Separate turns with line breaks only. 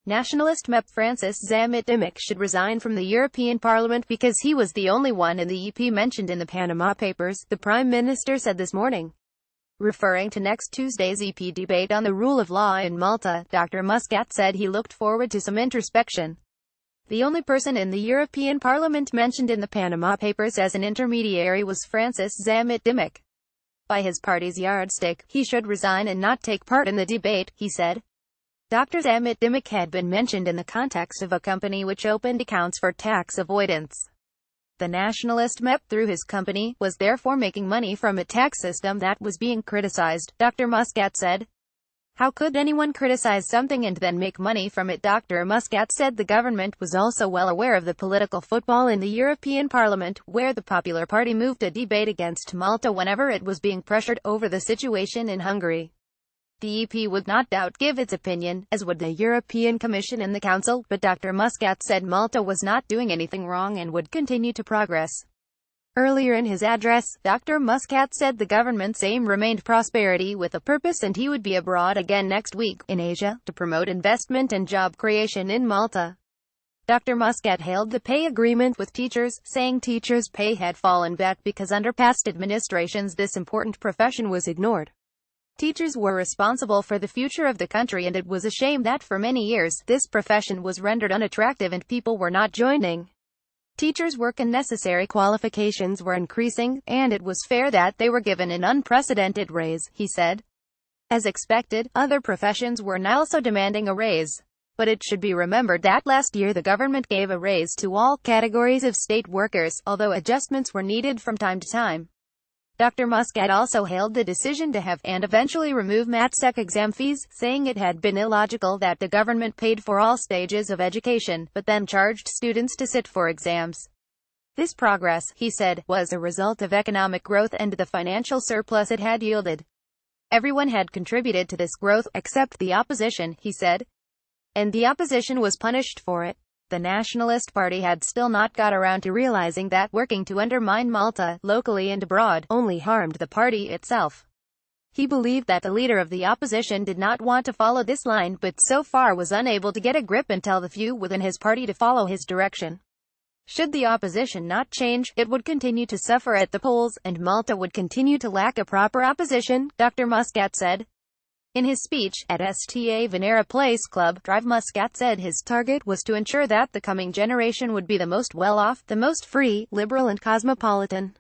Nationalist MEP Francis Zammit Dimech should resign from the European Parliament because he was the only one in the EP mentioned in the Panama Papers, the Prime Minister said this morning. Referring to next Tuesday's EP debate on the rule of law in Malta, Dr Muscat said he looked forward to some introspection. The only person in the European Parliament mentioned in the Panama Papers as an intermediary was Francis Zammit Dimech. By his party's yardstick, he should resign and not take part in the debate, he said. Dr Zammit Dimech had been mentioned in the context of a company which opened accounts for tax avoidance. The Nationalist MEP, through his company, was therefore making money from a tax system that was being criticized, Dr Muscat said. How could anyone criticize something and then make money from it? Dr Muscat said the government was also well aware of the political football in the European Parliament, where the Popular Party moved a debate against Malta whenever it was being pressured over the situation in Hungary. The EP would not doubt give its opinion, as would the European Commission and the Council, but Dr Muscat said Malta was not doing anything wrong and would continue to progress. Earlier in his address, Dr Muscat said the government's aim remained prosperity with a purpose and he would be abroad again next week, in Asia, to promote investment and job creation in Malta. Dr Muscat hailed the pay agreement with teachers, saying teachers' pay had fallen back because under past administrations this important profession was ignored. Teachers were responsible for the future of the country and it was a shame that for many years, this profession was rendered unattractive and people were not joining. Teachers' work and necessary qualifications were increasing, and it was fair that they were given an unprecedented raise, he said. As expected, other professions were now also demanding a raise. But it should be remembered that last year the government gave a raise to all categories of state workers, although adjustments were needed from time to time. Dr Muscat also hailed the decision to have and eventually remove Matsec exam fees, saying it had been illogical that the government paid for all stages of education, but then charged students to sit for exams. This progress, he said, was a result of economic growth and the financial surplus it had yielded. Everyone had contributed to this growth, except the opposition, he said. And the opposition was punished for it. The Nationalist Party had still not got around to realizing that working to undermine Malta, locally and abroad, only harmed the party itself. He believed that the leader of the opposition did not want to follow this line, but so far was unable to get a grip and tell the few within his party to follow his direction. Should the opposition not change, it would continue to suffer at the polls, and Malta would continue to lack a proper opposition, Dr Muscat said. In his speech, at Sta Venera Club Drive, Muscat said his target was to ensure that the coming generation would be the most well-off, the most free, liberal and cosmopolitan.